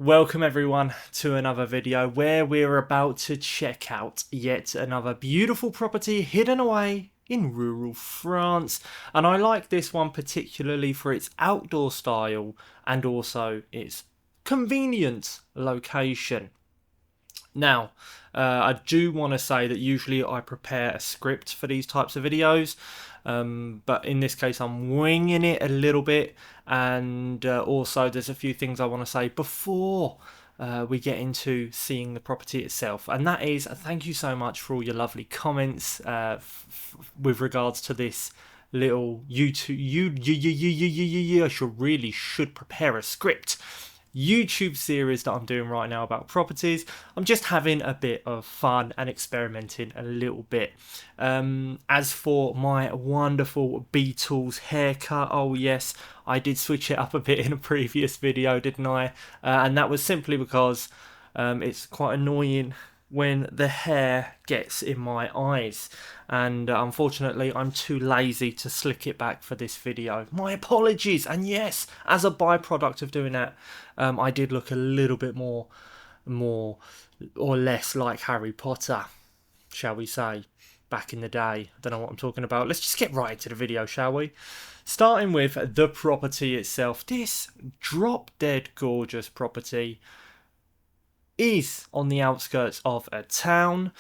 Welcome everyone to another video where we're about to check out yet another beautiful property hidden away in rural France. And I like this one particularly for its outdoor style and also its convenient location. Now, I do want to say that usually I prepare a script for these types of videos, but in this case I'm winging it a little bit, and also there's a few things I want to say before we get into seeing the property itself, and that is thank you so much for all your lovely comments with regards to this little I should prepare a script YouTube series that I'm doing right now about properties. I'm just having a bit of fun and experimenting a little bit. As for my wonderful Beatles haircut, oh yes, I did switch it up a bit in a previous video, didn't I? And that was simply because it's quite annoying when the hair gets in my eyes, and unfortunately I'm too lazy to slick it back for this video. My apologies. And yes, as a byproduct of doing that, I did look a little bit more or less like Harry Potter, shall we say, back in the day. I don't know what I'm talking about. Let's just get right into the video, shall we? Starting with the property itself. This drop dead gorgeous property is on the outskirts of a town,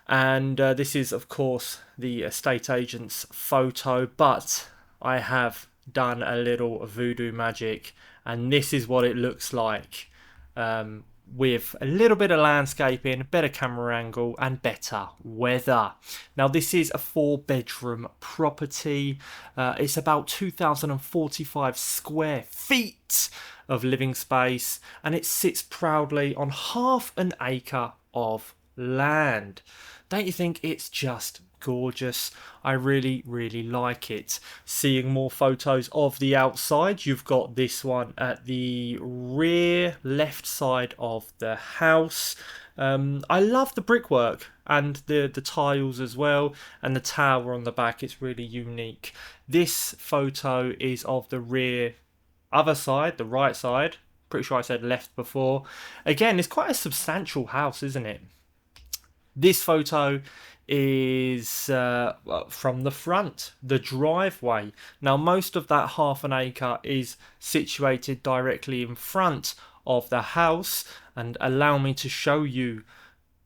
and this is of course the estate agent's photo, but I have done a little voodoo magic and this is what it looks like, with a little bit of landscaping, better camera angle and better weather. Now this is a 4-bedroom property. It's about 2,045 square feet of living space, and it sits proudly on half an acre of land. Don't you think it's just gorgeous? I really like it. Seeing more photos of the outside, you've got this one at the rear left side of the house. I love the brickwork and the tiles as well, and the tower on the back. It's really unique. This photo is of the rear other side, the right side. Pretty sure I said left before. Again, it's quite a substantial house, isn't it? This photo is from the front, the driveway. Now most of that half an acre is situated directly in front of the house, and allow me to show you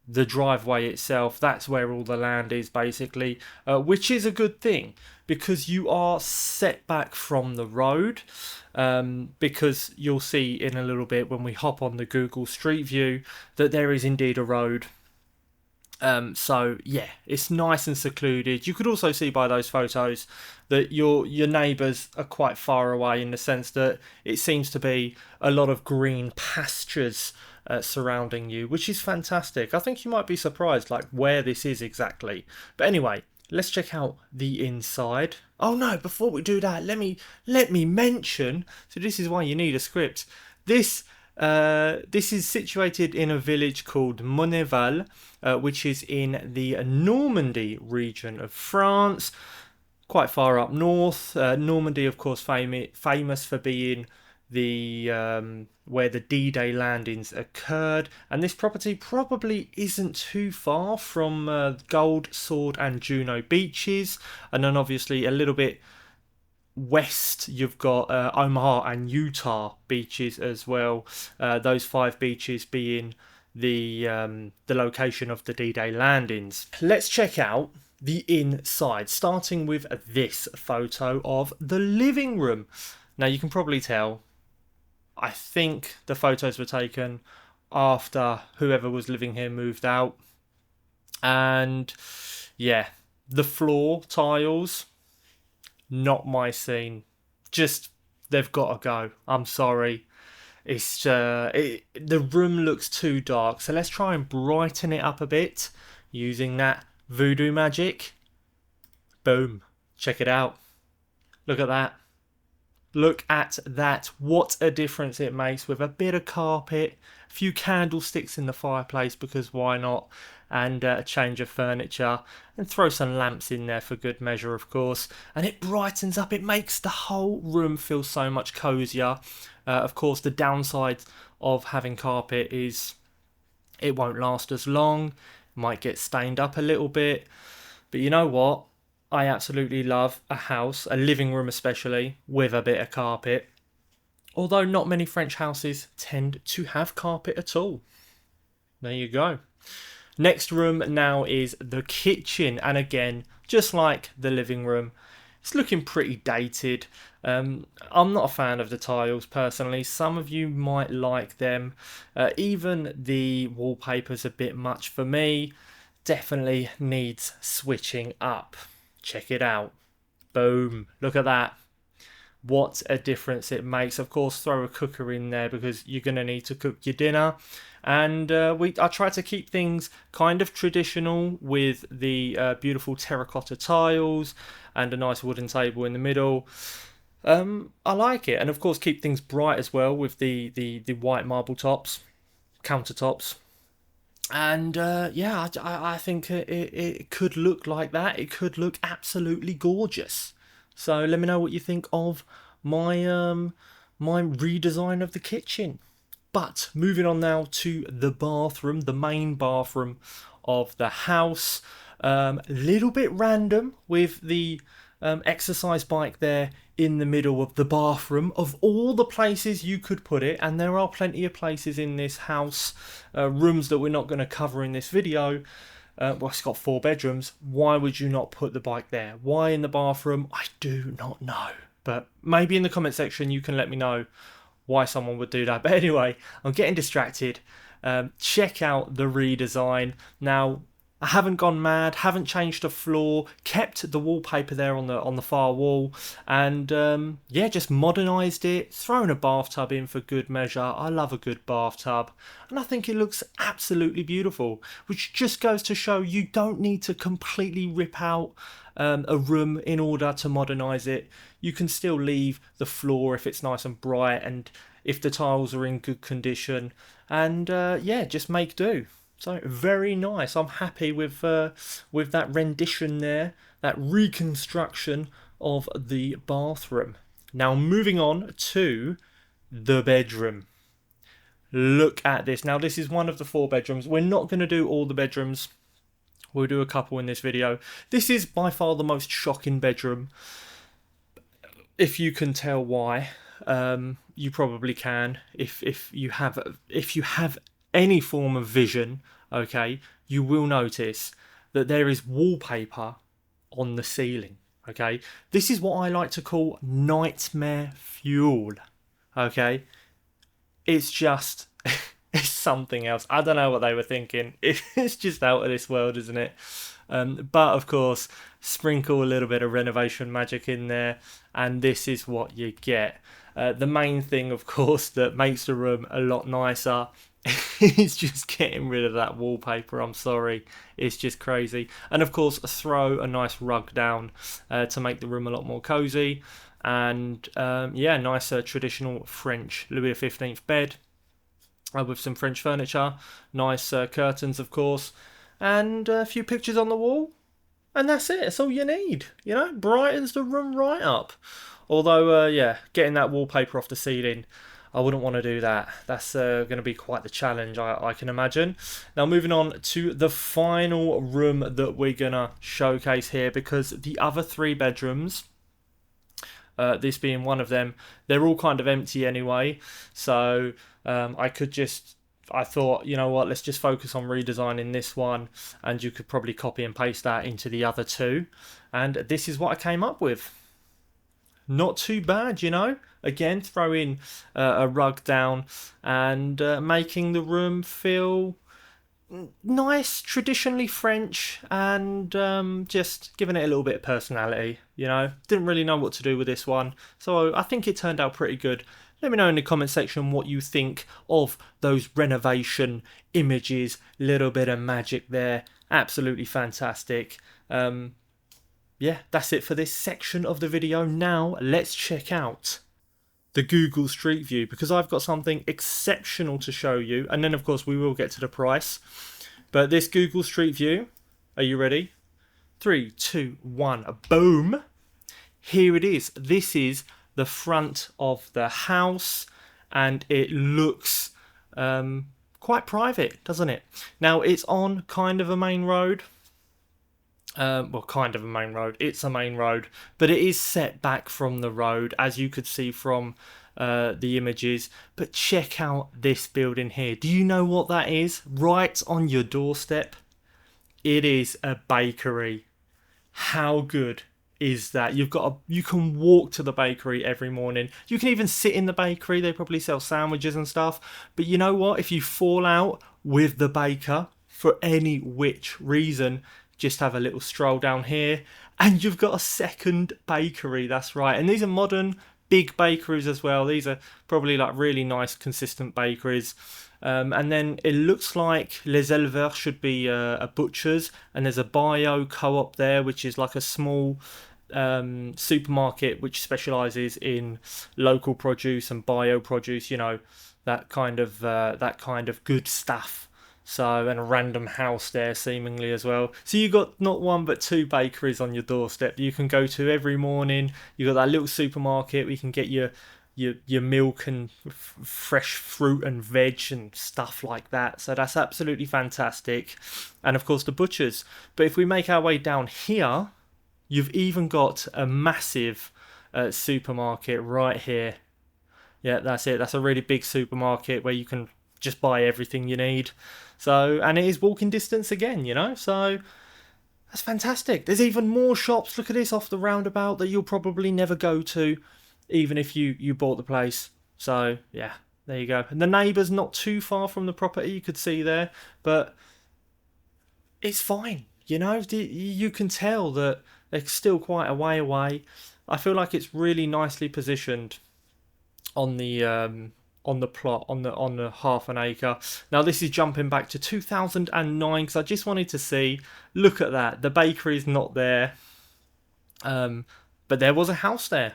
the driveway itself. That's where all the land is basically, which is a good thing because you are set back from the road, because you'll see in a little bit when we hop on the Google Street View that there is indeed a road. So yeah, it's nice and secluded. You could also see by those photos that your neighbours are quite far away, in the sense that it seems to be a lot of green pastures surrounding you, which is fantastic. I think you might be surprised like where this is exactly. But anyway, let's check out the inside. Oh no, before we do that, let me mention, so this is why you need a script. This is situated in a village called Monneval, which is in the Normandy region of France, quite far up north. Normandy, of course, famous for being the where the D-Day landings occurred, and this property probably isn't too far from Gold, Sword and Juno beaches, and then obviously a little bit west you've got Omaha and Utah beaches as well, those 5 beaches being the location of the D-Day landings. Let's check out the inside, starting with this photo of the living room. Now you can probably tell, I think the photos were taken after whoever was living here moved out, and yeah, the floor tiles, not my scene. Just, they've got to go. I'm sorry. It's the room looks too dark, so let's try and brighten it up a bit using that voodoo magic. Boom. Check it out. Look at that. Look at that. What a difference it makes with a bit of carpet, a few candlesticks in the fireplace, because why not, and a change of furniture, and throw some lamps in there for good measure, of course, and it brightens up. It makes the whole room feel so much cozier. Of course, the downside of having carpet is it won't last as long, might get stained up a little bit. But you know what? I absolutely love a house, a living room especially, with a bit of carpet. Although not many French houses tend to have carpet at all. There you go. Next room now is the kitchen, and again, just like the living room, it's looking pretty dated. I'm not a fan of the tiles personally. Some of you might like them. Even the wallpaper's a bit much for me. Definitely needs switching up. Check it out. Boom. Look at that. What a difference it makes. Of course, throw a cooker in there because you're going to need to cook your dinner. And I try to keep things kind of traditional with the beautiful terracotta tiles and a nice wooden table in the middle. I like it. And of course, keep things bright as well with the white marble tops, countertops. And yeah, I think it could look like that. It could look absolutely gorgeous. So let me know what you think of my my redesign of the kitchen. But moving on now to the bathroom, the main bathroom of the house. Little bit random with the exercise bike there in the middle of the bathroom. Of all the places you could put it, and there are plenty of places in this house, rooms that we're not going to cover in this video. Well, it's got 4 bedrooms. Why would you not put the bike there? Why in the bathroom? I do not know. But maybe in the comment section you can let me know why someone would do that. But anyway, I'm getting distracted. Check out the redesign. Now, I haven't gone mad, haven't changed the floor, kept the wallpaper there on the far wall, and yeah, just modernised it, thrown a bathtub in for good measure. I love a good bathtub, and I think it looks absolutely beautiful, which just goes to show you don't need to completely rip out a room in order to modernise it. You can still leave the floor if it's nice and bright and if the tiles are in good condition, and yeah, just make do. So very nice. I'm happy with that rendition there, that reconstruction of the bathroom. Now moving on to the bedroom. Look at this. Now this is one of the 4 bedrooms. We're not going to do all the bedrooms. We'll do a couple in this video. This is by far the most shocking bedroom. If you can tell why, you probably can. If you have any form of vision, okay, you will notice that there is wallpaper on the ceiling. Okay, this is what I like to call nightmare fuel. Okay, it's just it's something else. I don't know what they were thinking. It's just out of this world, isn't it? But of course, sprinkle a little bit of renovation magic in there, and this is what you get. The main thing, of course, that makes the room a lot nicer is just getting rid of that wallpaper. I'm sorry, it's just crazy. And of course, throw a nice rug down to make the room a lot more cozy. And yeah, nice traditional French Louis XV bed with some French furniture, nice curtains, of course, and a few pictures on the wall. And that's it. That's all you need. You know, brightens the room right up. Although, yeah, getting that wallpaper off the ceiling, I wouldn't want to do that. That's going to be quite the challenge, I can imagine. Now, moving on to the final room that we're going to showcase here, because the other 3 bedrooms, this being one of them, they're all kind of empty anyway. So I thought, you know what, let's just focus on redesigning this one, and you could probably copy and paste that into the other 2. And this is what I came up with. Not too bad, you know. Again, throw in a rug down and making the room feel nice, traditionally French, and just giving it a little bit of personality, you know. Didn't really know what to do with this one, so I think it turned out pretty good. Let me know in the comment section what you think of those renovation images. Little bit of magic there. Absolutely fantastic. Yeah, that's it for this section of the video. Now, let's check out the Google Street View, because I've got something exceptional to show you. And then, of course, we will get to the price. But this Google Street View, are you ready? 3, 2, 1, boom. Here it is. This is the front of the house. and it looks quite private, doesn't it? Now, it's on kind of a main road. Well, kind of a main road. It's a main road, but it is set back from the road, as you could see from the images. But check out this building here. Do you know what that is? Right on your doorstep. It is a bakery. How good is that? You can walk to the bakery every morning. You can even sit in the bakery. They probably sell sandwiches and stuff. But you know what? If you fall out with the baker for any which reason, just have a little stroll down here and you've got a second bakery. That's right. And these are modern big bakeries as well. These are probably like really nice consistent bakeries. And then it looks like Les Éleveurs should be a butcher's, and there's a bio co-op there, which is like a small supermarket which specialises in local produce and bio produce, you know, that kind of good stuff. So, and a random house there seemingly as well. So you got not one but two bakeries on your doorstep you can go to every morning. You got that little supermarket where you can get your milk and fresh fruit and veg and stuff like that. So that's absolutely fantastic. And of course the butchers. But if we make our way down here, you've even got a massive supermarket right here. Yeah, that's it. That's a really big supermarket where you can just buy everything you need. So, and it is walking distance again, you know, so that's fantastic. There's even more shops. Look at this off the roundabout that you'll probably never go to, even if you bought the place. So yeah, there you go. And the neighbour's not too far from the property, you could see there, but it's fine, you know. You can tell that they're still quite a way away. I feel like it's really nicely positioned on the plot, on the half an acre. Now this is jumping back to 2009 because I just wanted to see. Look at that, the bakery's not there, but there was a house there,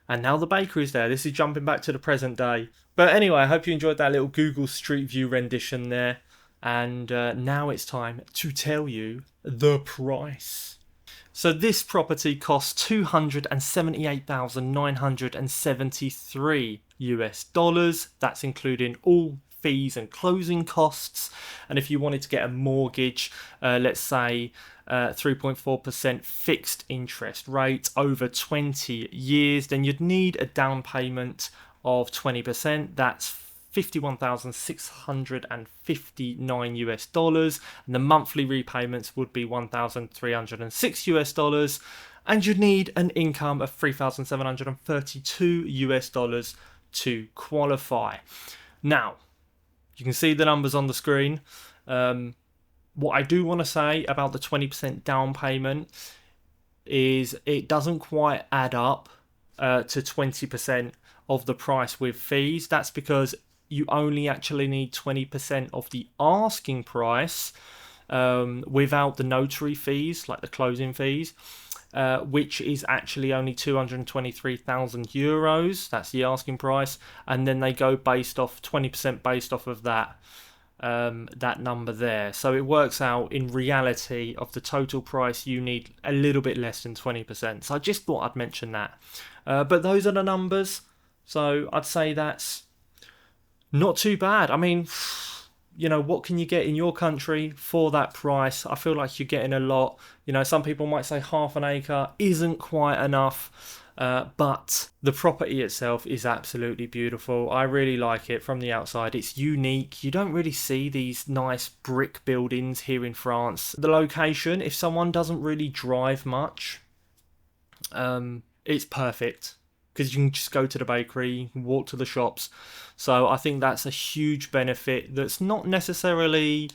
and now the bakery's there. This is jumping back to the present day. But anyway, I hope you enjoyed that little Google Street View rendition there, and now it's time to tell you the price. So this property costs $278,973 US. That's including all fees and closing costs. And if you wanted to get a mortgage, let's say 3.4% fixed interest rate over 20 years, then you'd need a down payment of 20%. That's $51,659 US, and the monthly repayments would be $1,306 US, and you'd need an income of $3,732 US to qualify. Now, you can see the numbers on the screen. What I do want to say about the 20% down payment is it doesn't quite add up to 20% of the price with fees. That's because you only actually need 20% of the asking price without the notary fees, like the closing fees, which is actually only 223,000 euros. That's the asking price. And then they go based off 20% based off of that number there. So it works out in reality of the total price, you need a little bit less than 20%. So I just thought I'd mention that. But those are the numbers. So I'd say that's not too bad. I mean, you know, what can you get in your country for that price? I feel like you're getting a lot. You know, some people might say half an acre isn't quite enough, but the property itself is absolutely beautiful. I really like it from the outside. It's unique. You don't really see these nice brick buildings here in France. The location, if someone doesn't really drive much, it's perfect, because you can just go to the bakery, you can walk to the shops. So I think that's a huge benefit that's not necessarily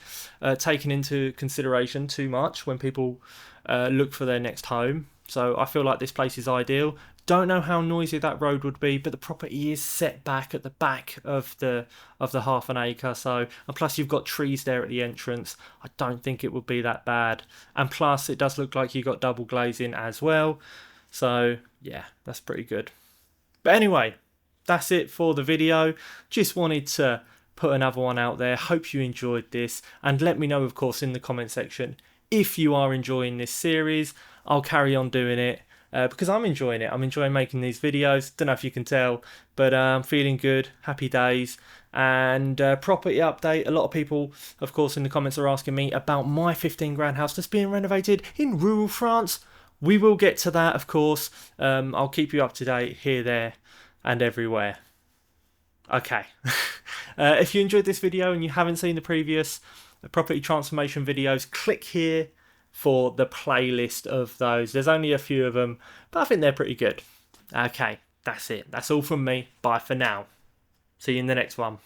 taken into consideration too much when people look for their next home. So I feel like this place is ideal. Don't know how noisy that road would be, but the property is set back at the back of the half an acre. So, and plus you've got trees there at the entrance. I don't think it would be that bad. And plus it does look like you got double glazing as well. So yeah, that's pretty good. But anyway, that's it for the video. Just wanted to put another one out there. Hope you enjoyed this, and let me know, of course, in the comment section if you are enjoying this series. I'll carry on doing it. because I'm enjoying it. I'm enjoying making these videos. Don't know if you can tell, but I'm feeling good. Happy days. And property update. A lot of people, of course, in the comments are asking me about my 15 grand house that's being renovated in rural France. We will get to that, of course. I'll keep you up to date here, there, and everywhere. Okay. If you enjoyed this video and you haven't seen the previous property transformation videos, click here for the playlist of those. There's only a few of them, but I think they're pretty good. Okay, that's it. That's all from me. Bye for now. See you in the next one.